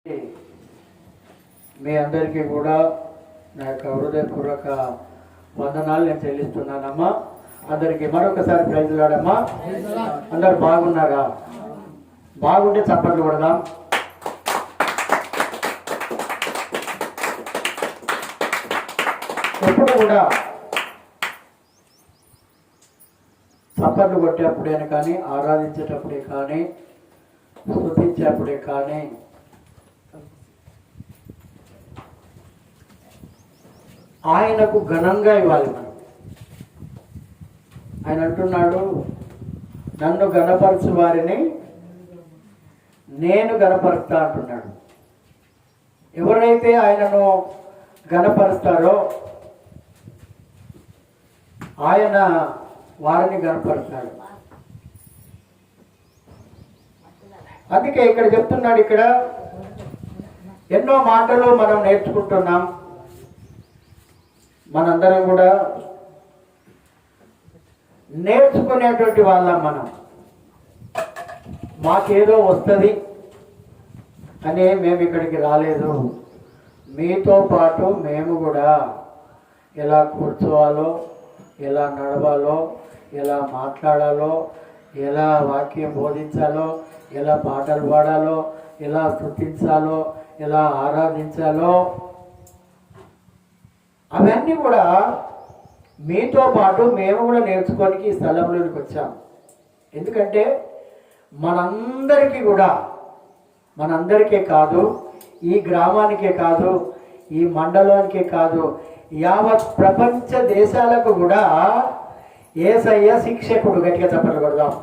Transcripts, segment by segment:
మీ అందరికీ కూడా నా యొక్క హృదయపూర్వక వందనాలు నేను చెల్లిస్తున్నానమ్మా. అందరికీ మరొకసారి ప్రైజ్లాడమ్మా. అందరు బాగున్నారా? బాగుంటే చప్పట్లు కొడదాం. ఎప్పుడు కూడా చప్పట్లు కొట్టేప్పుడే కానీ, ఆరాధించేటప్పుడే కానీ, స్తుతించేప్పుడే కానీ ఆయనకు ఘనంగా ఇవ్వాలి మనం. ఆయన అంటున్నాడు, నన్ను ఘనపరచు వారిని నేను ఘనపరుస్తా అంటున్నాడు. ఎవరైతే ఆయనను ఘనపరుస్తారో ఆయన వారిని ఘనపరుస్తాడు. అందుకే ఇక్కడ చెప్తున్నాడు, ఇక్కడ ఎన్నో మాటలు మనం నేర్చుకుంటున్నాం. మనందరం కూడా నేర్చుకునేటువంటి వాళ్ళం. మనం మాకేదో వస్తుంది అని మేము ఇక్కడికి రాలేదు. మీతో పాటు మేము కూడా ఎలా కూర్చోవాలో, ఎలా నడవాలో, ఎలా మాట్లాడాలో, ఎలా వాక్యం బోధించాలో, ఎలా పాటలు పాడాలో, ఎలా స్తుతించాలో, ఎలా ఆరాధించాలో, అవన్నీ కూడా మీతో పాటు మేము కూడా నేర్చుకోనికి ఈ స్థలంలోనికి వచ్చాం. ఎందుకంటే మనందరికీ కాదు, ఈ గ్రామానికే కాదు, ఈ మండలానికే కాదు, యావత్ ప్రపంచ దేశాలకు కూడా యేసయ్య శిక్షకుడు. గట్టిగా చప్పట్లు కొడదాం.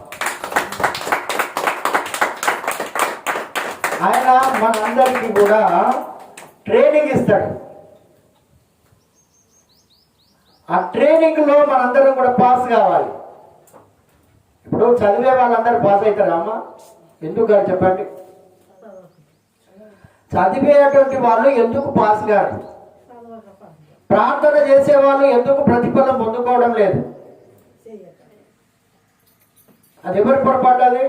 ఆయన మనందరికీ కూడా ట్రైనింగ్ ఇస్తాడు. ఆ ట్రైనింగ్లో మనందరం కూడా పాస్ కావాలి. ఇప్పుడు చదివే వాళ్ళందరూ పాస్ అవుతారా అమ్మ? ఎందుకు గారు చెప్పండి? చదివేటువంటి వాళ్ళు ఎందుకు పాస్ కాదు? ప్రార్థన చేసే వాళ్ళు ఎందుకు ప్రతిఫలం పొందుకోవడం లేదు? అది ఎవరి పొరపాటు? అది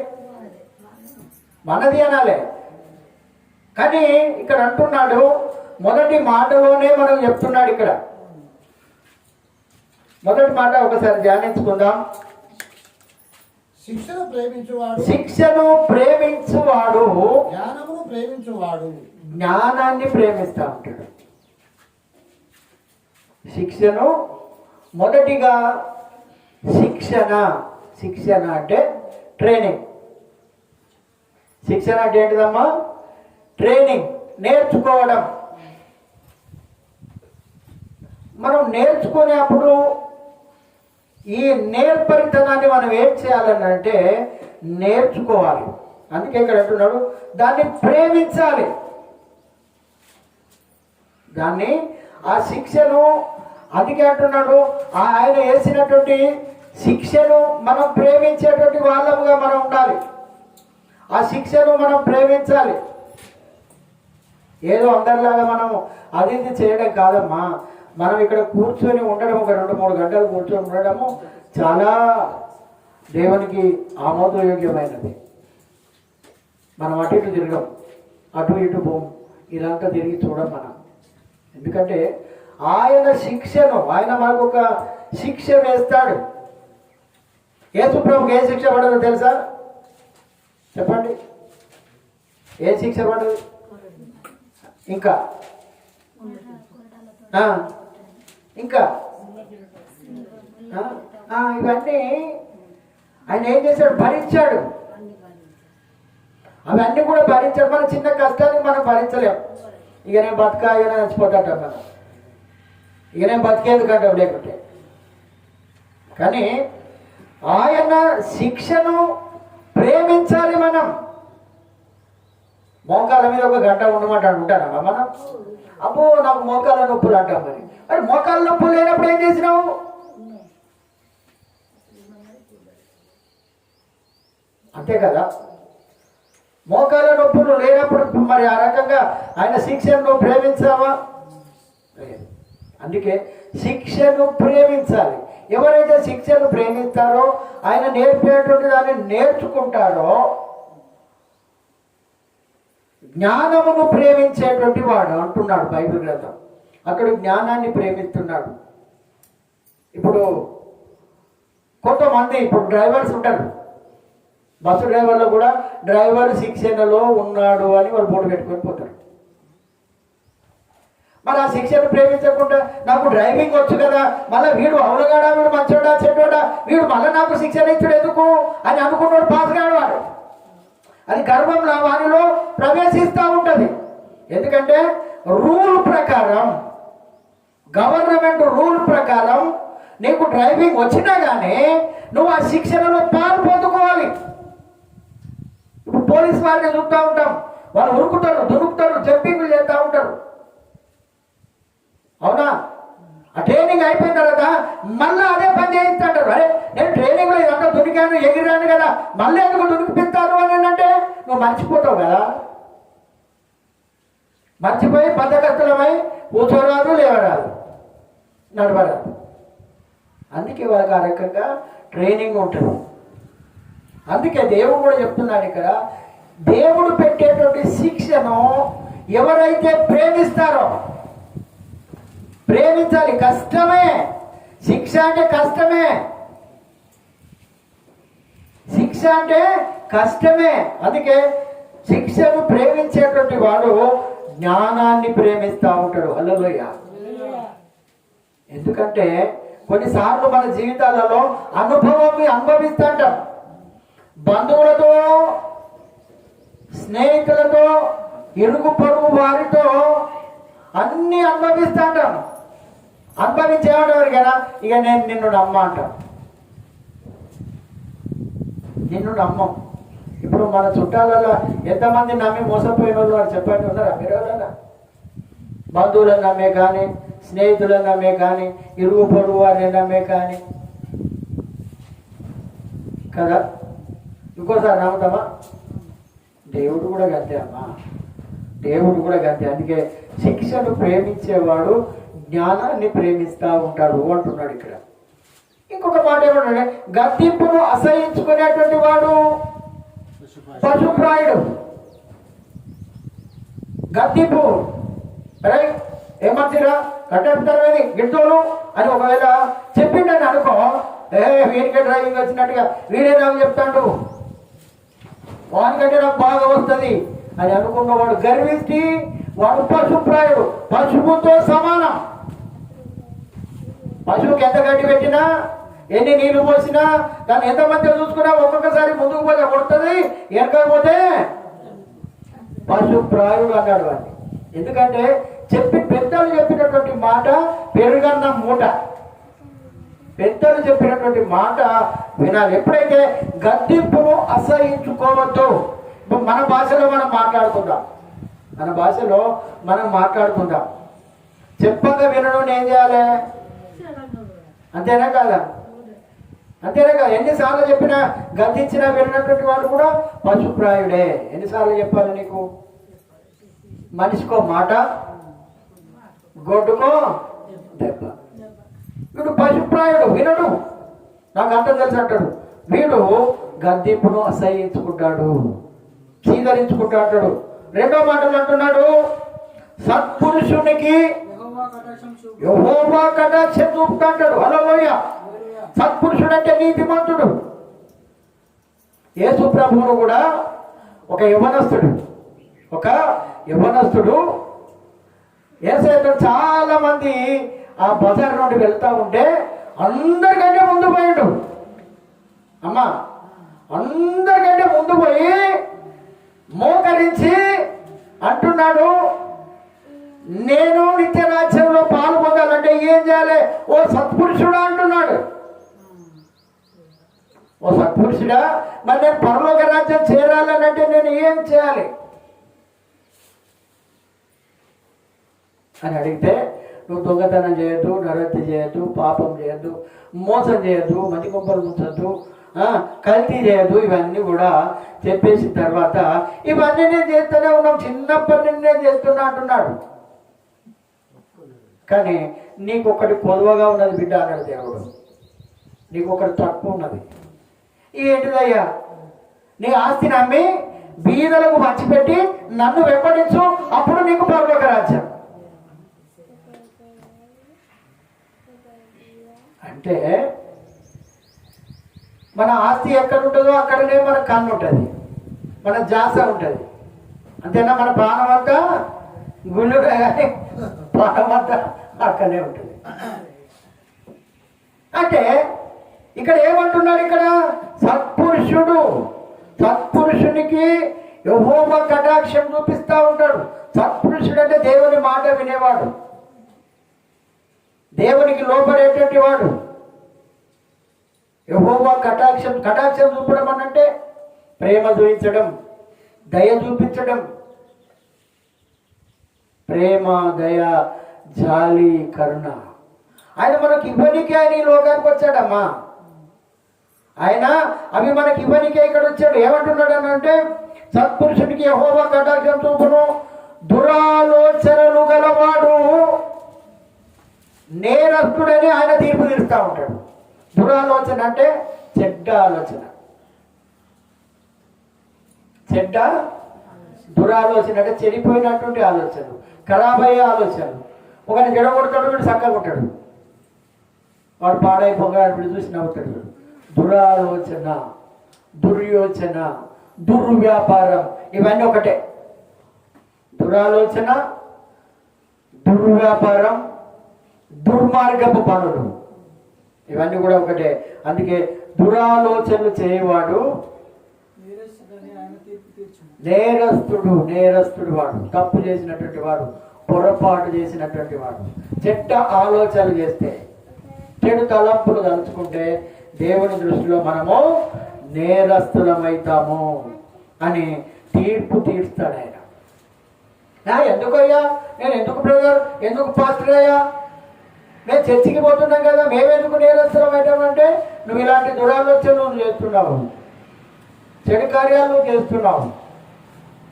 మనది అనాలే. కానీ ఇక్కడ అంటున్నాడు, మొదటి మాటలోనే మనం చెప్తున్నాడు. ఇక్కడ మొదటి మాట ఒకసారి ధ్యానించుకుందాం. శిక్షను ప్రేమించువాడు జ్ఞానమును ప్రేమించువాడు జ్ఞానాన్ని ప్రేమిస్తా ఉంటాడు. శిక్షను మొదటిగా శిక్షణ అంటే ట్రైనింగ్. శిక్షణ అంటే ఏంటిదమ్మా? ట్రైనింగ్, నేర్చుకోవడం. మనం నేర్చుకునేప్పుడు ఈ నేర్పరితనాన్ని మనం ఏం చేయాలని అంటే నేర్చుకోవాలి. అందుకే ఇక్కడ అంటున్నాడు, దాన్ని ప్రేమించాలి. దాన్ని, ఆ శిక్షను, అందుకే అంటున్నాడు, ఆయన వేసినటువంటి శిక్షను మనం ప్రేమించేటువంటి వాళ్ళముగా మనం ఉండాలి. ఆ శిక్షను మనం ప్రేమించాలి. ఏదో అందరిలాగా మనం అది చేయడం కాదమ్మా. మనం ఇక్కడ కూర్చొని ఉండడం, ఒక 2-3 గంటలు కూర్చొని ఉండడము చాలా దేవునికి ఆమోదయోగ్యమైనది. మనం అటు ఇటు తిరగం, అటు ఇటు పోం, ఇదంతా తిరిగి చూడం మనం. ఎందుకంటే ఆయన శిక్షను, ఆయన మనకు ఒక శిక్ష వేస్తాడు. యేసు ప్రభుకి ఏ శిక్ష పడదో తెలుసా? చెప్పండి, ఏ శిక్ష పడదు? ఇంకా ఇవన్నీ ఆయన ఏం చేశాడు? భరించాడు. అవన్నీ కూడా భరించాడు. మన చిన్న కష్టాన్ని మనం భరించలేము. ఇక నేను బతకా, ఇక నేను చచ్చిపోతాట, మనం ఇక నేను బతికేందుకంటాం లేకుంటే. కానీ ఆయన శిక్షను ప్రేమించాలి. మనం మోకాల మీద ఒక గంట ఉండమంటాడు, ఉంటానమ్మా మనం? అబ్బో నాకు మోకాల నొప్పులు అంటాం. మరి మోకాల నొప్పులు లేనప్పుడు ఏం చేసినావు? అంతే కదా. మోకాల నొప్పులు లేనప్పుడు మరి ఆ రకంగా ఆయన శిక్షను ప్రేమించావా? అందుకే శిక్షను ప్రేమించాలి. ఎవరైతే శిక్షను ప్రేమిస్తారో, ఆయన నేర్పేటువంటి దాన్ని నేర్చుకుంటారో, జ్ఞానమును ప్రేమించేటువంటి వాడు అంటున్నాడు బైబిల్ గ్రంథం. అక్కడ జ్ఞానాన్ని ప్రేమిస్తున్నాడు. ఇప్పుడు కొంతమంది ఇప్పుడు డ్రైవర్స్ ఉంటారు, బస్సు డ్రైవర్లో కూడా డ్రైవర్ శిక్షణలో ఉన్నాడు అని వాళ్ళు బోర్డు పెట్టుకొని పోతారు. మరి ఆ శిక్షణ ప్రేమించకుండా నాకు డ్రైవింగ్ వచ్చు కదా, మళ్ళీ వీడు అవులగాడా, వీడు మంచోడా చెడ్డోడా, వీడు మళ్ళీ నాకు శిక్షణ ఇచ్చాడు ఎందుకు అని అనుకున్నాడు పాస్ కాడు వాడు. అది గర్వంలో వారిలో ప్రవేశిస్తూ ఉంటుంది. ఎందుకంటే రూల్ ప్రకారం, గవర్నమెంట్ రూల్ ప్రకారం నీకు డ్రైవింగ్ వచ్చినా కానీ నువ్వు ఆ శిక్షణలో పాలు పొందుకోవాలి. ఇప్పుడు పోలీస్ వారిని చూస్తూ ఉంటాం, వాళ్ళు ఉరుకుతారు, దురుకుతారు, జంపింగ్లు చేస్తూ ఉంటారు. అవునా? ఆ ట్రైనింగ్ అయిపోయిన తర్వాత మళ్ళీ అదే పని చేయిస్తాంటారు. అరే నేను ట్రైనింగ్లో ఇదంతా దునికాను, ఎగిరాను కదా, మళ్ళీ ఎందుకు దునికిపిస్తాను అని అంటే నువ్వు మర్చిపోతావు కదా. మర్చిపోయి బద్ధకస్తులమై కూర్చోరాదు, లేవరాదు, నడవరాదు. అందుకే వాళ్ళకి ఆ రకంగా ట్రైనింగ్ ఉంటుంది. అందుకే దేవుడు కూడా చెప్తున్నాడు ఇక్కడ, దేవుడు పెట్టేటువంటి శిక్షను ఎవరైతే ప్రేమిస్తారో, ప్రేమించాలి. కష్టమే, శిక్ష అంటే కష్టమే, శిక్ష అంటే కష్టమే. అందుకే శిక్షను ప్రేమించేటువంటి వాడు జ్ఞానాన్ని ప్రేమిస్తూ ఉంటాడు. హల్లెలూయా. ఎందుకంటే కొన్నిసార్లు మన జీవితాలలో అనుభవం అనుభవిస్తుంటాం. బంధువులతో, స్నేహితులతో, ఇరుగు పొరుగు వారితో అన్నీ అనుభవిస్తుంటాం. అనుభవించేవాడు కదా, ఇక నేను నిన్ను నమ్మ అంటాం, నిన్ను నమ్మం. ఇప్పుడు మన చుట్టాలలో ఎంతమంది నమ్మి మోసపోయిన వాళ్ళు వారు చెప్పండి, ఉన్నారా మీరు ఎవరైనా? బంధువులను నమ్మే కానీ, స్నేహితులను నమ్మే కానీ, ఇరుగు పొరుగు వారిని నమ్మే కానీ కదా. ఇంకోసారి నమ్ముతామా? దేవుడు కూడా గంతే అమ్మా, దేవుడు కూడా గంతే. అందుకే శిక్షను ప్రేమించేవాడు జ్ఞానాన్ని ప్రేమిస్తూ ఉంటాడు అంటున్నాడు ఇక్కడ. ఇంకొక మాట ఏమంటే, గద్దింపును అసహించుకునేటువంటి వాడు పశుప్రాయుడు. గద్దింపు, అరే ఏమంటారా కట్టేస్తారని గిట్టోలు అని ఒకవేళ చెప్పిండని అనుకో, వీడికే డ్రైవింగ్ వచ్చినట్టుగా వీడే నాకు చెప్తాడు, వానికంటే నాకు బాగా వస్తుంది అని అనుకున్నవాడు గర్వించి వాడు పశుప్రాయుడు, పశువుతో సమానం. పశువుకి ఎంత గడ్డి పెట్టినా, ఎన్ని నీళ్లు పోసినా, దాన్ని ఎంతమంది చూసుకున్నా ఒక్కొక్కసారి ముందుకు పోతే కొడుతుంది, వెనకపోతే పశుప్రాయుడు అన్నాడు వాడిని. ఎందుకంటే పెద్దలు చెప్పినటువంటి మాట పెరుగన్న మూట, పెద్దలు చెప్పినటువంటి మాట వినాలి. ఎప్పుడైతే గద్దింపును అసహించుకోవద్దు. మన భాషలో మనం మాట్లాడుకుందాం, మన భాషలో మనం మాట్లాడుకుందాం. చెప్పగా వినడం ఏం చేయాలి? అంతేనా కాదా? అంతేనా కదా? ఎన్నిసార్లు చెప్పినా గద్దించినా వినటువంటి వాడు కూడా పశుప్రాయుడే. ఎన్నిసార్లు చెప్పాలి నీకు? మనిషికో మాట, గొడ్డుకో దెబ్బ. వీడు పశుప్రాయుడు, వినడు, నాకు అంత తెలిసి అంటాడు. వీడు గద్దింపును అసహించుకుంటాడు, చీదరించుకుంటాడు. రెండో మాటలు అంటున్నాడు, సత్పురుషునికి యెహోవా కటాక్షం చూపుతాడు. హల్లెలూయా. సత్పురుషుడు అంటే నీతిమంతుడు. యేసు ప్రభువును కూడా ఒక యవనస్తుడు యేసయ్యతో చాలా మంది ఆ బజార్ నుండి వెళ్తా ఉంటే అందరికంటే ముందు పోయాడు. అమ్మా, అందరికంటే ముందు పోయి మోకరించి అంటున్నాడు, నేను నిత్య రాజ్యంలో పాలు పొందాలంటే ఏం చేయాలి? ఓ సత్పురుషుడా అంటున్నాడు. ఓ సత్పురుషుడా, మరి నేను పరలోక రాజ్యం చేరాలనంటే నేను ఏం చేయాలి అని అడిగితే, నువ్వు దొంగతనం చేయొద్దు, నరహత్య చేయొద్దు, పాపం చేయొద్దు, మోసం చేయొద్దు, మంచి కొంపలు ఉంచొద్దు, కల్తీ చేయొద్దు, ఇవన్నీ కూడా చెప్పేసిన తర్వాత ఇవన్నీ నేను చేస్తూనే ఉన్నాం, చిన్నప్పటి నుండి నేను చేస్తున్నా అంటున్నాడు. కానీ నీకొకటి పొదవగా ఉన్నది బిడ్డ అన్నాడు దేవుడు. నీకొకటి తక్కువ ఉన్నది. ఏంటిదయ్యా? నీ ఆస్తిని అమ్మి బీదలకు పంచిపెట్టి నన్ను వెంబడించు, అప్పుడు నీకు పరలోక రాజ్యం. అంటే మన ఆస్తి ఎక్కడ ఉంటుందో అక్కడనే మన కన్ను ఉంటుంది, మన జాస ఉంటుంది. అంతేనా? మన ప్రాణం అంతా గుళ్ళుగా కానీ ప్రాణం అంతా అక్కడనే ఉంటుంది. అంటే ఇక్కడ ఏమంటున్నాడు? ఇక్కడ సత్పురుషునికి యెహోవా కటాక్షం చూపిస్తూ ఉంటాడు. సత్పురుషుడు అంటే దేవుని మాట వినేవాడు, దేవునికి లోపడేటువంటి వాడు. యెహోవా కటాక్షం చూపడం అనంటే ప్రేమ చూపించడం, దయ చూపించడం. ప్రేమ, దయ, జాలి, కరుణ. ఆయన మనకి ఇవ్వనికే ఆయన ఈ లోకానికి వచ్చాడమ్మా. ఆయన అవి మనకి ఇవ్వనికే ఇక్కడ వచ్చాడు. ఏమంటున్నాడు అని అంటే, సత్పురుషునికి యెహోవా కటాక్షం చూపును, దురాలోచనలు గలవాడు నేరస్తుడని ఆయన తీర్పు తీరుస్తూ ఉంటాడు. దురాలోచన అంటే చెడ్డ ఆలోచన. దురాలోచన అంటే చెడిపోయినటువంటి ఆలోచనలు, ఖరాబ్ అయ్యే ఆలోచనలు. ఒకరిని జడగొడతాడు, వీడు చక్కగా ఉంటాడు, వాడు పాడైపోగాడు, వీడు చూసి నవ్వుతాడు. దురాలోచన, దుర్యోచన, దుర్వ్యాపారం, ఇవన్నీ ఒకటే. దురాలోచన, దుర్వ్యాపారం, దుర్మార్గపు పనులు, ఇవన్నీ కూడా ఒకటే. అందుకే దురాలోచనలు చేయవాడు నేరస్తుడు వాడు, తప్పు చేసినటువంటి వాడు, పొరపాటు చేసినటువంటి వాడు. చెడ్డ ఆలోచనలు చేస్తే, చెడు తలంపులు తలుచుకుంటే దేవుని దృష్టిలో మనము నేరస్తులమైతాము అని తీర్పు తీరుస్తాడు ఆయన. ఎందుకయ్యా, నేను ఎందుకు బ్రదర్, ఎందుకు పాస్టర్ అయ్యా, మేము చర్చికి పోతున్నాం కదా, మేమెందుకు నేరస్తులం అవుతామంటే, నువ్వు ఇలాంటి దురాలోచనలు నువ్వు చేస్తున్నావు, చెడు కార్యాలు నువ్వు చేస్తున్నావు,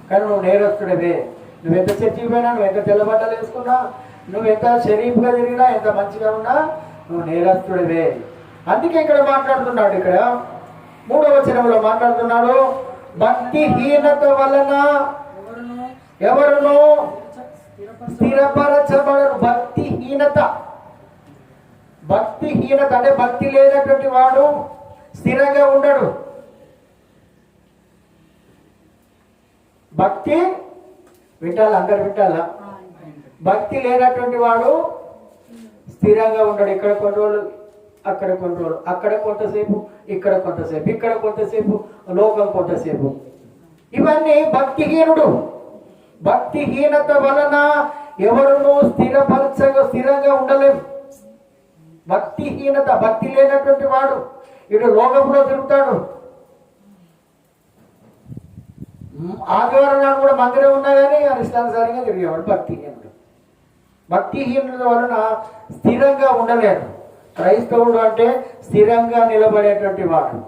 కానీ నువ్వు నేరస్తుడివే. నువ్వు ఎంత చర్చికి పోయినా, నువ్వు ఎంత తెల్లబట్టలు వేసుకున్నా, నువ్వు ఎంత షరీఫ్గా తిరిగినా, ఎంత మంచిగా ఉన్నా, నువ్వు నేరస్తుడివే. అందుకే ఇక్కడ మాట్లాడుతున్నాడు. ఇక్కడ 3వ వచనంలో మాట్లాడుతున్నాడు, భక్తిహీనత వలన ఎవరును స్థిరపరచబడరు. భక్తిహీనత అంటే భక్తి లేనటువంటి వాడు స్థిరంగా ఉండడు. భక్తి వింటాలా? అందరు వింటాలా? భక్తి లేనటువంటి వాడు స్థిరంగా ఉండడు. ఇక్కడ కొన్ని రోజులు, అక్కడ కొన్ని రోజులు, అక్కడ కొంతసేపు, ఇక్కడ కొంతసేపు, ఇక్కడ కొంతసేపు, లోకం కొంతసేపు. ఇవన్నీ భక్తిహీనుడు. భక్తిహీనత వలన ఎవరును స్థిరంగా ఉండలేము. భక్తిహీనత, భక్తి లేనటువంటి వాడు ఇటు లోకంలో తిరుగుతాడు. ఆదివారం నాడు కూడా మందిరం ఉన్నా కానీ ఇష్టానుసారంగా తిరిగేవాడు భక్తిహీనుడు. భక్తిహీనుల వలన స్థిరంగా ఉండలేడు. క్రైస్తవుడు అంటే స్థిరంగా నిలబడేటువంటి వాడు.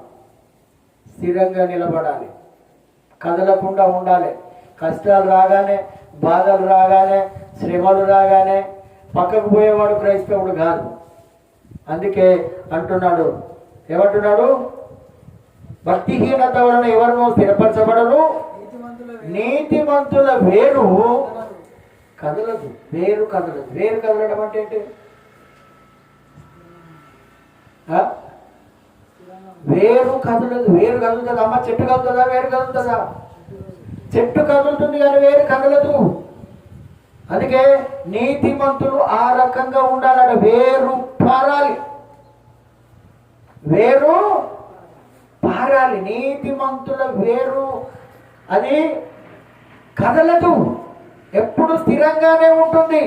స్థిరంగా నిలబడాలి, కదలకుండా ఉండాలి. కష్టాలు రాగానే, బాధలు రాగానే, శ్రమలు రాగానే పక్కకు పోయేవాడు క్రైస్తవుడు కాదు. అందుకే అంటున్నాడు, ఏమంటున్నాడు? భక్తిహీనత వలన ఎవరు స్థిరపరచబడరు, నీతిమంతుల వేరు కదలదు. వేరు కదలడం అంటే ఏంటి? వేరు కదలదు. వేరు కదులుతుందా అమ్మ? చెట్టు కదులుతుందా? వేరు కదులుతుందా? చెట్టు కదులుతుంది కానీ వేరు కదలదు. అందుకే నీతిమంతులు ఆ రకంగా ఉండాలట. వేరు పారాలి. నీతిమంతుల వేరు అది కదలదు, ఎప్పుడు స్థిరంగానే ఉంటుంది.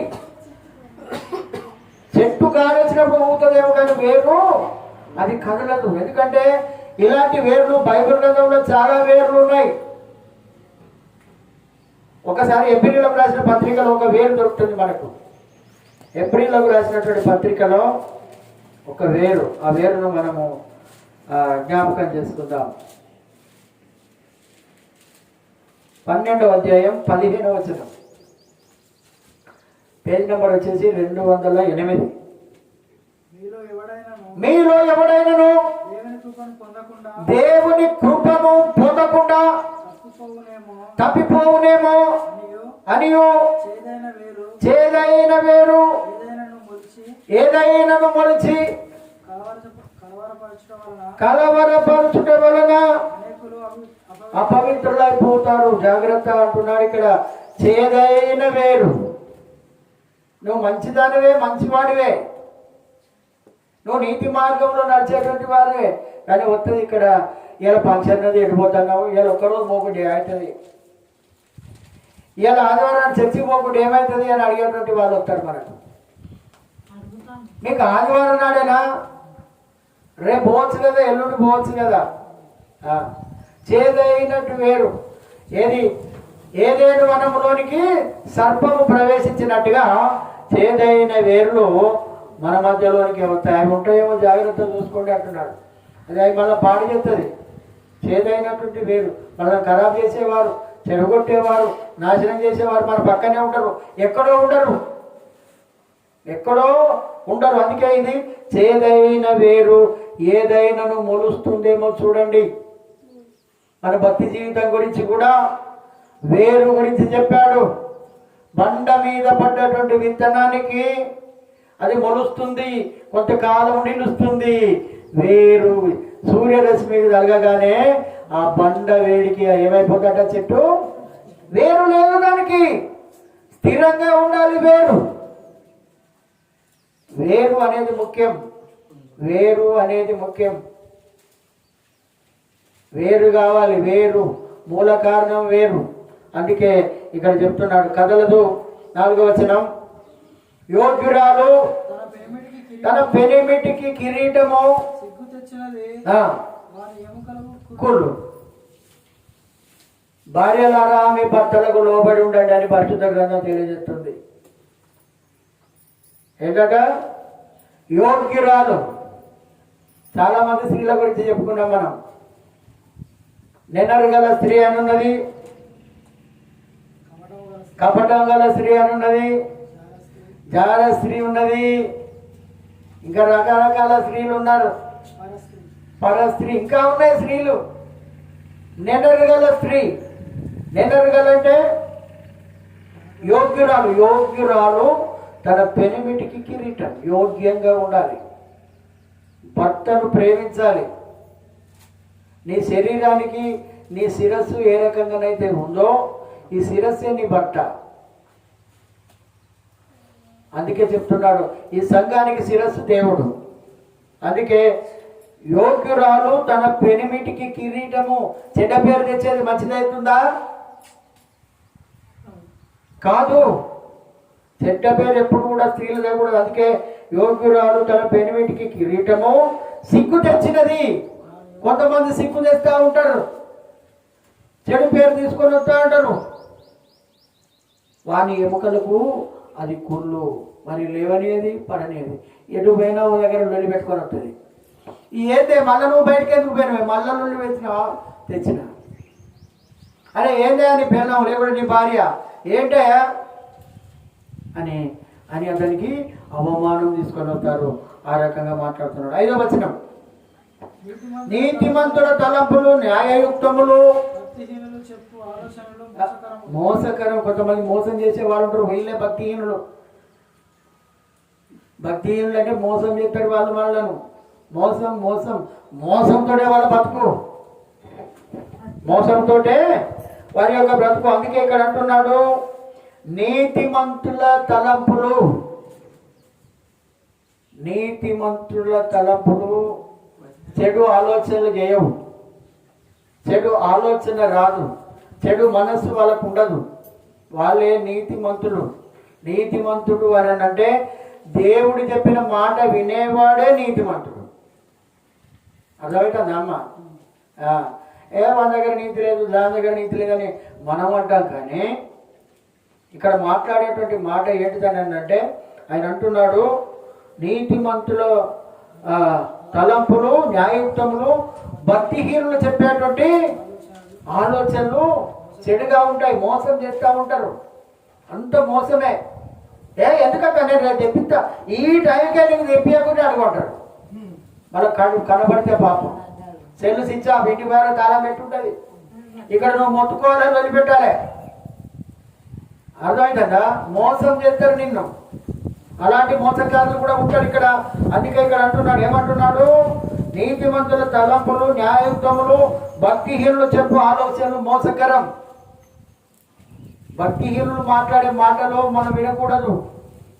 చెట్టు గాలిచ్చినప్పుడు ఊగుతుందేమో కానీ వేరు అది కదలదు. ఎందుకంటే ఇలాంటి వేర్లు బైబిల్ గ్రంథంలో చాలా వేర్లు ఉన్నాయి. ఒకసారి ఏప్రిల్లోకి రాసిన పత్రికలో ఒక వేరు దొరుకుతుంది మనకు. ఏప్రిల్లోకి రాసినటువంటి పత్రికలో ఒక వేరు, ఆ వేరును మనము జ్ఞాపకం చేసుకుందాం. 12వ అధ్యాయం 15వ వచనం, పేజ్ నెంబర్ వచ్చేసి 208. మీలో ఎవడైనను దేవుని కృపను పొందకుండా తప్పిపోవునేమో అనియు చేదైన వేరు ఏదైనను మొలిచి కలవరపరచుట వలన అపవిత్రులైపోతారు. జాగ్రత్త అంటున్నాడు ఇక్కడ. చేదైన వేరు. నువ్వు మంచిదానివే, మంచివాడివే, నువ్వు నీతి మార్గంలో నడిచేటువంటి వారివే, కానీ వస్తుంది ఇక్కడ ఇలా ఫంక్షన్ అది ఎడిపోతున్నావు, ఇలా ఒక్కరోజు పోకుండా అవుతుంది, ఇలా ఆదివారం చర్చికి పోకుండా ఏమవుతుంది అని అడిగేటువంటి వాళ్ళు వస్తారు మనకు. నీకు ఆదివారం నాడేనా, రేపు పోవచ్చు కదా, ఎల్లుండి పోవచ్చు కదా. చేదైనట్టు వేరు. ఏదేను వనములోనికి సర్పము ప్రవేశించినట్టుగా చేదైన వేర్లు మన మధ్యలోనికి వస్తాయి. అవి ఉంటాయేమో జాగ్రత్త చూసుకోండి అంటున్నాడు. అది అవి మళ్ళీ పాడు చేస్తుంది. చేదైనటువంటి వేరు మనల్ని ఖరాబ్ చేసేవారు, చెడగొట్టేవారు, నాశనం చేసేవారు మన పక్కనే ఉంటారు, ఎక్కడో ఉండరు. అందుకే ఇది చేదైన వేరు ఏదైనాను మొలుస్తుందేమో చూడండి. మన భక్తి జీవితం గురించి కూడా వేరు గురించి చెప్పాడు. బండ మీద పడ్డటువంటి విత్తనానికి అది మొలుస్తుంది, కొంతకాలం నిలుస్తుంది. వేరు సూర్యరశ్మి తగలగానే ఆ బండ వేడికి ఏమైపోతాడ చెట్టు, వేరు లేదు, దానికి స్థిరంగా ఉండాలి. వేరు అనేది ముఖ్యం. వేరు కావాలి. వేరు మూల కారణం వేరు. అందుకే ఇక్కడ చెప్తున్నాడు, కదలదు. 4వ వచనం, యోగ్యురాలు తన పెనిమిటికి కిరీటము కుళ్ళు. భార్యలారా మీ భర్తలకు లోబడి ఉండండి అని పరిశుద్ధ గ్రంథం తెలియజేస్తుంది. ఏంటట? యోగ్యురాలు. చాలా మంది స్త్రీల గురించి చెప్పుకున్నాం మనం. నెనరు గల స్త్రీ అనున్నది, కపటం గల స్త్రీ అనున్నది, జార స్త్రీ ఉన్నది, ఇంకా రకరకాల స్త్రీలు ఉన్నారు, పరస్త్రీ, ఇంకా ఉన్నాయి స్త్రీలు. నెనరు గల స్త్రీ, నెనరు గల అంటే యోగ్యురాలు తన పెనిమిటికి కిరీటం. యోగ్యంగా ఉండాలి, భర్తను ప్రేమించాలి. నీ శరీరానికి నీ శిరస్సు ఏ రకంగానైతే ఉందో ఈ శిరస్సే నీ భర్త. అందుకే చెప్తున్నాడు, ఈ సంఘానికి శిరస్సు దేవుడు. అందుకే యోగ్యురాలు తన పెనిమిటికి కిరీటము. చెడ్డ పేరు తెచ్చేది మంచిదవుతుందా? కాదు. చెడ్డ పేరు ఎప్పుడు కూడా స్త్రీలు తెగకూడదు. అందుకే యోగ్యురాలు తన పెనిమిటికి కిరీటము. సిగ్గు తెచ్చినది. కొంతమంది సిగ్గు తెస్తూ ఉంటారు, చెడు పేరు తీసుకొని వస్తూ ఉంటారు. వాని ఎముకలకు అది కుళ్ళు, మరి లేవనేది పడనేది, ఎటు పోయినా ఓ దగ్గర లొల్లి పెట్టుకొని వస్తుంది. ఏందే మళ్ళీ నువ్వు బయటకి ఎందుకు పోయినావే, మళ్ళా నుండి వచ్చినావా, తెచ్చిన అరే ఏందే అని పెళ్ళాం, లేకుండా నీ భార్య ఏంటే అని అతనికి అవమానం తీసుకొని వస్తారు. ఆ రకంగా మాట్లాడుతున్నాడు. 5వ వచనం, నీతిమంతుల తలంపులు న్యాయయుక్తములు, మోసకరం. కొంతమంది మోసం చేసే వాళ్ళు ఉంటారు, వీళ్ళే భక్తిహీనులు. భక్తిహీనులు అంటే మోసం చేస్తారు వాళ్ళు వాళ్ళను. మోసంతోటే వాళ్ళ బతుకు, మోసంతోటే వారి యొక్క బ్రతుకు. అందుకే ఇక్కడ అంటున్నాడు, నీతిమంతుల తలంపులు చెడు ఆలోచనలు చేయవు, చెడు ఆలోచన రాదు, చెడు మనస్సు వాళ్ళకు ఉండదు. వాళ్ళే నీతిమంతులు. నీతిమంతుడు అని అంటే దేవుడు చెప్పిన మాట వినేవాడే నీతిమంతుడు. అర్థమవుతుందా అమ్మ? మన దగ్గర నీతి లేదు, దాని దగ్గర నీతి లేదని మనం అంటాం. కానీ ఇక్కడ మాట్లాడేటువంటి మాట ఏంటిదని అంటే ఆయన అంటున్నాడు, నీతిమంతుల తలంపులు న్యాయయుక్తములు, భక్తిహీనులు చెప్పేటువంటి ఆలోచనలు చెడుగా ఉంటాయి, మోసం చేస్తూ ఉంటారు. అంత మోసమే. ఎందుకంటే నేను తెప్పిస్తా, ఈ టైంకే నీకు తెప్పియకుండా అనుకుంటాడు. మళ్ళీ కనబడితే పాపం సెల్లు స్విచ్ ఆఫ్, ఇంటి పేరు తాళం పెట్టుంటుంది. ఇక్కడ నువ్వు మొత్తుకోవాలని వదిలిపెట్టాలి. అర్థమైందా? మోసం చేస్తారు నిన్ను. అలాంటి మోసకారులు కూడా ఉంటాడు ఇక్కడ. అందుకే ఇక్కడ అంటున్నాడు, ఏమంటున్నాడు? నీతిమంతుల తలంపులు న్యాయయుక్తములు, భక్తిహీనులు చెప్పు ఆలోచనలు మోసకరం. భక్తిహీనులు మాట్లాడే మాటలు మనం వినకూడదు.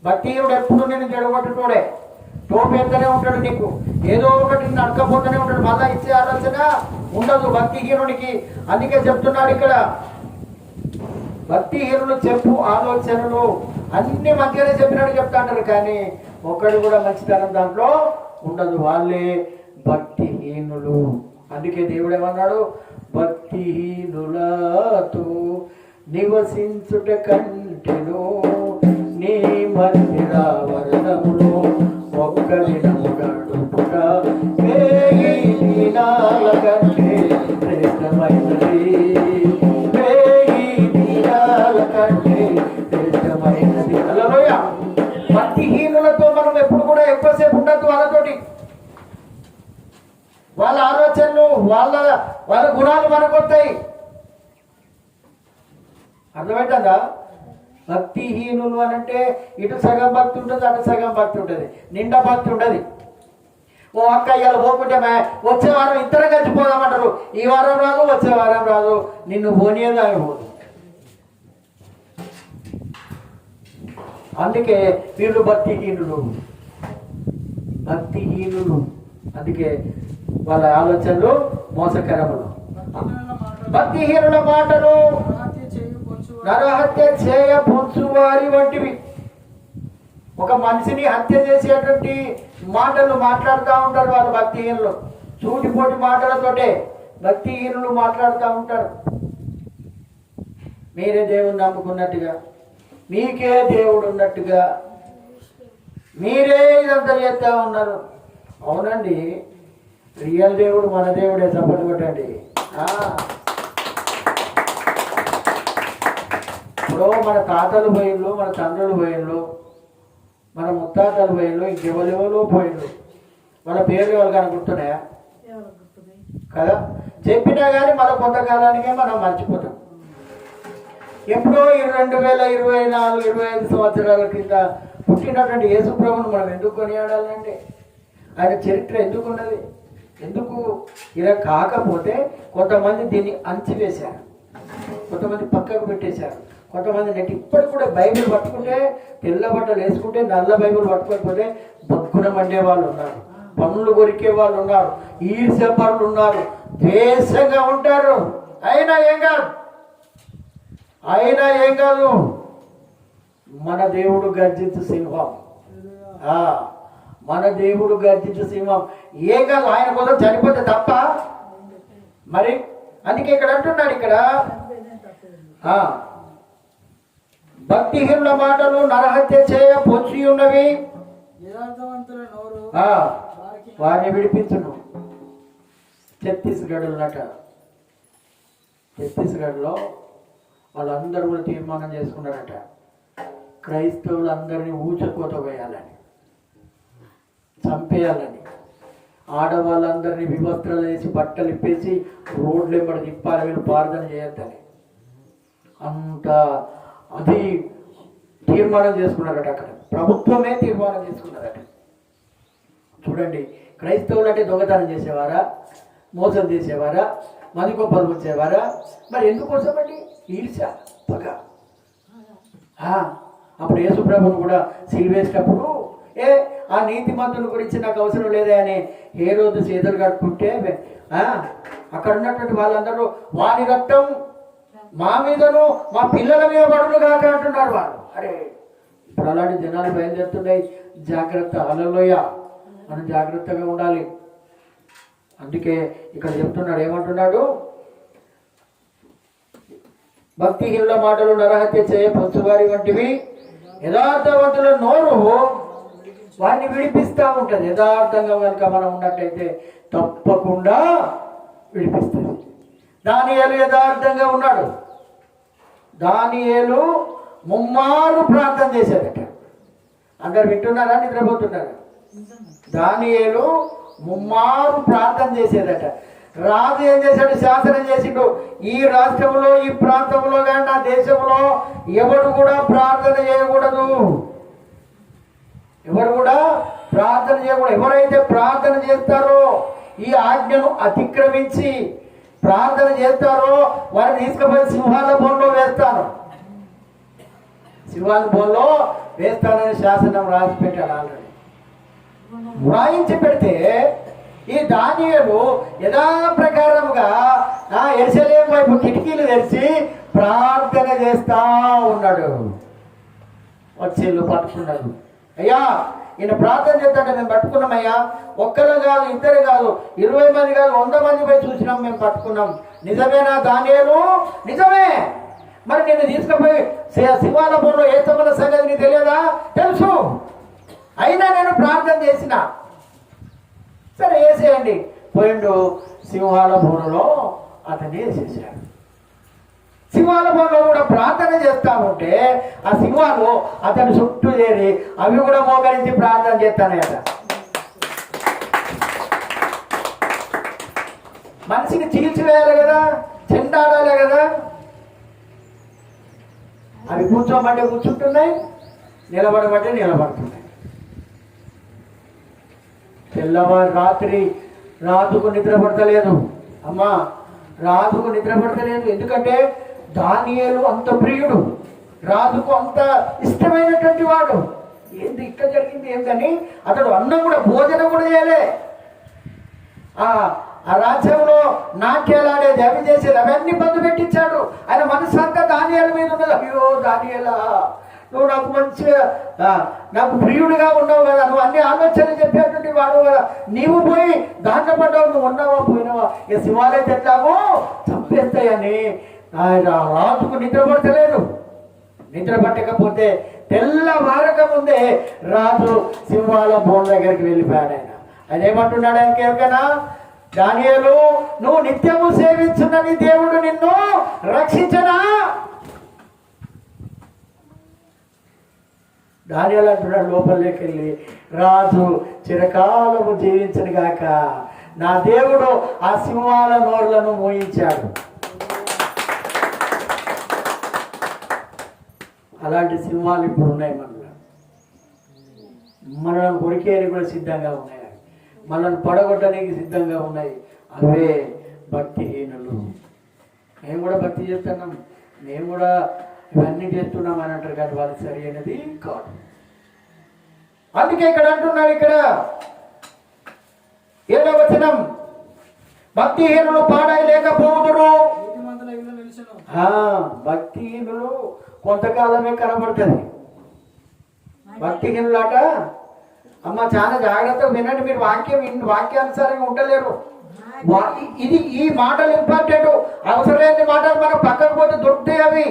భక్తిహీనుడు ఎప్పుడు నేను జడగొట్టుకోడే, టోపు ఎత్తనే ఉంటాడు, నీకు ఏదో ఒకటి నడకపోతూనే ఉంటాడు, మళ్ళా ఇచ్చే ఆలోచన ఉండదు భక్తిహీనుడికి. అందుకే చెప్తున్నాడు ఇక్కడ, భక్తిహీనులు చెప్పు ఆలోచనలు అన్ని మంచిగానే చెప్పినట్టు చెప్తాంటారు, కానీ ఒక్కడు కూడా మంచితనం దాంట్లో ఉండదు. వాళ్ళే భక్తిహీనులు. అందుకే దేవుడు ఏమన్నాడు? భక్తిహీనులతో నివసించుట కంటెను నీ మందిర వరదములో ఒక్క దినము గడుపుట వేయి దినాల కంటే శ్రేష్టమైనది, వేయి దినాల కంటే శ్రేష్టమైనది. హల్లెలూయా. భక్తిహీనులతో మనం ఎప్పుడు కూడా ఎక్కువసేపు ఉండద్దు. వాళ్ళతోటి వాళ్ళ ఆలోచనలు వాళ్ళ గుణాలు మనకు వస్తాయి. అర్థమవుతుందా? భక్తిహీనులు అని అంటే ఇటు సగం భక్తి ఉంటుంది, అటు సగం భక్తి ఉంటుంది, నిండా భక్తి ఉండదు. ఓ అక్క ఇవాళ పోకుంటే వచ్చే వారం ఇద్దరం కలిసిపోదామంటారు. ఈ వారం రాదు, వచ్చే వారం రాదు, నిన్ను పోనీయదా పోదు. అందుకే వీళ్ళు భక్తిహీనులు. అందుకే వాళ్ళ ఆలోచనలు మోసకరములు. భక్తిహీనుల మాటలు నరహత్య చేయ పొంచు వారి వంటివి. ఒక మనిషిని హత్య చేసేటువంటి మాటలు మాట్లాడుతూ ఉంటారు వాళ్ళు భక్తిహీనులు. సూటిపోటి మాటలతోటే భక్తిహీనులు మాట్లాడుతూ ఉంటారు. మీరే దేవుని నమ్ముకున్నట్టుగా, మీకే దేవుడు ఉన్నట్టుగా మీరే ఇదంతా చేస్తూ ఉన్నారు. అవునండి, రియల్ దేవుడు మన దేవుడే. చప్పట్లు కొట్టండి. ఇప్పుడు మన తాతలు పోయిళ్ళు, మన తండ్రులు పోయిళ్ళు, మన ముత్తాతలు పోయిళ్ళు, ఇంకెవరెవరో పోయిళ్ళు. వాళ్ళ పేర్లు ఎవరు కానీ గుర్తున్నాయా? కదా. చెప్పినా కానీ మన కొంతకాలానికే మనం మర్చిపోతాం. ఎప్పుడో 2024, 25 సంవత్సరాల కింద పుట్టినటువంటి యేసుప్రభుని మనం ఎందుకు కొనియాడాలంటే ఆయన చరిత్ర ఎందుకు ఉన్నది? ఎందుకు ఇలా కాకపోతే కొంతమంది దీన్ని అణచివేశారు, కొంతమంది పక్కకు పెట్టేశారు, కొంతమంది నెట్టి ఇప్పటికి కూడా బైబిల్ పట్టుకుంటే, తెల్ల బట్టలు వేసుకుంటే, నల్ల బైబిల్ పట్టుకోకపోతే బొగ్గున మండే వాళ్ళు ఉన్నారు, పనులు కొరికే వాళ్ళు ఉన్నారు, ఈర్ష్యపరులు ఉన్నారు, ద్వేషంగా ఉంటారు. అయినా ఏం కాదు. మన దేవుడు గర్జించు సింహం. మన దేవుడు గర్జించు సింహం. ఏం కాదు. ఆయన కోసం చనిపోతే తప్ప మరి. అందుకే ఇక్కడ అంటున్నాడు, ఇక్కడ భక్తిహీనుల మాటలు నరహత్య చేయ పొంచి ఉన్నవి, వారిని విడిపించును. ఛత్తీస్గఢ్లో వాళ్ళందరూ కూడా తీర్మానం చేసుకున్నారట, క్రైస్తవులు అందరినీ ఊచకోత వేయాలని, చంపేయాలని, ఆడవాళ్ళందరినీ వివస్త్రాలు వేసి బట్టలు ఇప్పేసి రోడ్లు ఎంబడి తిప్పాలి, వీళ్ళు ప్రార్థన చేయొద్దని అంత అది తీర్మానం చేసుకున్నారట. అక్కడ ప్రభుత్వమే తీర్మానం చేసుకున్నారట. చూడండి, క్రైస్తవులు అంటే దొంగతనం చేసేవారా, మోసం చేసేవారా, మంది గొప్పలు వచ్చేవారా? మరి ఎందుకోసం అండి? ఈర్ష్య, పగ. అప్పుడు యేసుప్రభుని కూడా సిలువేసేటప్పుడు ఆ నీతిమంతుల గురించి నాకు అవసరం లేదే అని హేరోదు చేతులు కట్టుకుంటే అక్కడ ఉన్నటువంటి వాళ్ళందరూ వారి రక్తం మా మీదను మా పిల్లల మీద పడును కాక అంటున్నారు వాళ్ళు. అరే, ఇప్పుడు అలాంటి జనాలు బయలుదేరుతున్నాయి. జాగ్రత్త. హల్లెలూయా. మనం జాగ్రత్తగా ఉండాలి. అందుకే ఇక్కడ చెప్తున్నాడు, ఏమంటున్నాడు? భక్తిహీనుల మాటలు నరహత్య చేయ పొంచువారి వంటివి, యథార్థవంతుల నోరు వారిని విడిపిస్తూ ఉంటుంది. యథార్థంగా కనుక మనం ఉన్నట్టయితే తప్పకుండా విడిపిస్తుంది. దానియేలు యథార్థంగా ఉన్నాడు. దానియేలు ముమ్మారు ప్రార్థన చేశాడట. అందరు వింటున్నారా? నిద్రపోతున్నారా? దానియేలు ముమ్మారు ప్రార్థన చేసేదట. రాజు ఏం చేశాడు? శాసనం చేసిండు, ఈ రాష్ట్రంలో ఈ ప్రాంతంలో కానీ నా దేశంలో ఎవరు కూడా ప్రార్థన చేయకూడదు. ఎవరు కూడా ప్రార్థన చేయకూడదు. ఎవరైతే ప్రార్థన చేస్తారో, ఈ ఆజ్ఞను అతిక్రమించి ప్రార్థన చేస్తారో వారిని తీసుకుపోయి సింహాల బోన్లో వేస్తాను, సింహాల బోన్లో వేస్తానని శాసనం రాసి పెట్టాడు. ఆల్రెడీ వ్రాయించి పెడితే ఈ దానియేలు యథాప్రకారముగా యెరూషలేము వైపు కిటికీలు తెరిచి ప్రార్థన చేస్తా ఉన్నాడు. వచ్చేళ్ళు పట్టుకున్నాడు. అయ్యా ఈయన ప్రార్థన చేస్తాంటే మేము పట్టుకున్నామయ్యా, ఒక్కరు కాదు, ఇద్దరు కాదు, 20 మంది కాదు, 100 మంది పోయి చూసినాం, మేము పట్టుకున్నాం. నిజమేనా దానియేలు? నిజమే. మరి నేను తీసుకుపోయి సింహాల బోన్లో వేస్తామన్న సంగతి నీకు తెలియదా? తెలుసు. అయినా నేను ప్రార్థన చేసిన. సరే వేసేయండి. పోయిండు సింహాల బోనులో అతన్ని వేసేసాడు. సింహాల బోనులో కూడా ప్రార్థన చేస్తా ఉంటే ఆ సింహాలు అతని చుట్టూ చేరి అవి కూడా మోకరించి ప్రార్థన చేస్తానట. మనిషికి చీల్చివేయాలి కదా, చెండాడాలి కదా. అవి కూర్చోమంటే కూర్చుంటున్నాయి, నిలబడమంటే నిలబడుతున్నాయి. తెల్లవారు రాత్రి రాజుకు నిద్ర పడతలేదు. అమ్మా, రాజుకు నిద్ర పడతలేదు. ఎందుకంటే దానియేలు అంత ప్రియుడు, రాజుకు అంత ఇష్టమైనటువంటి వాడు. ఏంది ఇక్కడ జరిగింది ఏంటని అతడు అన్నం కూడా, భోజనం కూడా చేయలే. ఆ రాజ్యంలో నాట్యాలాడేది, అవి చేసేది, అవన్నీ బంధు పెట్టించాడు. ఆయన మనసు అంతా దానియేలు మీద ఉన్నది. అయ్యో దానియేలా, నువ్వు నాకు మంచిగా నాకు ప్రియుడిగా ఉన్నావు కదా, నువ్వు అన్ని ఆలోచనలు చెప్పేటువంటి వాడు కదా, నీవు పోయి దాంట్లో పడ్డావు, నువ్వు ఉన్నావా పోయినావా, ఇక శివాలైతే ఎట్లాగో చంపేస్తాయని ఆయన రాజుకు నిద్ర పడతలేదు. నిద్ర పట్టకపోతే తెల్లవారక ముందే రాజు సింహాల బోన్ దగ్గరికి వెళ్ళిపోయాడు. ఆయన ఏమంటున్నాడు? ఆయనకి ఎవరికైనా, దానియేలు నువ్వు నిత్యము సేవించున్నని దేవుడు నిన్ను రక్షించనా? దానియేలు అంటున్నాడు లోపలికి వెళ్ళి, రాజు చిరకాలము జీవించను గాక, నా దేవుడు ఆ సింహాల నోర్లను మోయించాడు. అలాంటి సింహాలు ఇప్పుడు ఉన్నాయి. మనల్ని కొరికేయడానికి కూడా సిద్ధంగా ఉన్నాయి, మనల్ని పడగొట్టడానికి సిద్ధంగా ఉన్నాయి. అవే భక్తిహీనులు. మేము కూడా భక్తి చేస్తున్నాం, మేము కూడా ఇవన్నీ చేస్తున్నాం అని అంటారు, కానీ వాళ్ళు సరి అయినది కాదు. అందుకే ఇక్కడ అంటున్నాడు, ఇక్కడ 7వ వచనం, భక్తిహీనులు పాడలేకపోదురు. భక్తిహీనులు కొంతకాలమే కనబడుతుంది. భక్తిహీనులాట అమ్మ చాలా జాగ్రత్తగా వినండి, మీరు వాక్యానుసారంగా ఉండలేరు. ఇది ఈ మాటలు ఇంపార్టెంట్. అవసరమైన మాటలు మనం పక్కకు పోతే దొరుకుతాయి, అవి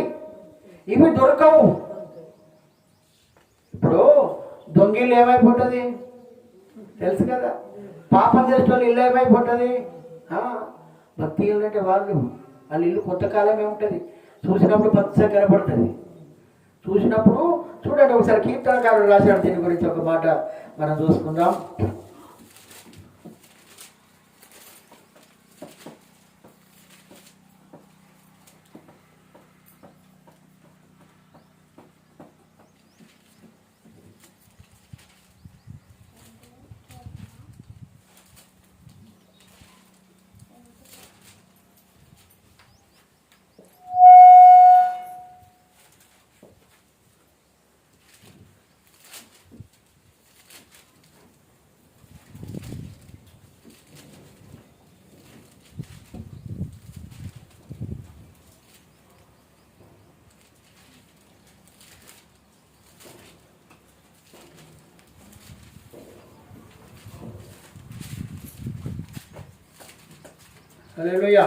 ఇవి దొరకవు. ఇప్పుడు దొంగిళ్ళు ఏమైపోతుంది తెలుసు కదా, పాపం చేసిన ఇల్లు ఏమైపోతుంది. భక్తిహీనులు అంటే వాళ్ళ ఇల్లు కొంతకాలమే ఉంటుంది. చూసినప్పుడు పచ్చగా కనబడుతుంది. చూసినప్పుడు చూడండి, ఒకసారి కీర్తనకారుడు రాశాడు దీని గురించి ఒక మాట మనం చూసుకుందాం. హల్లెలూయా.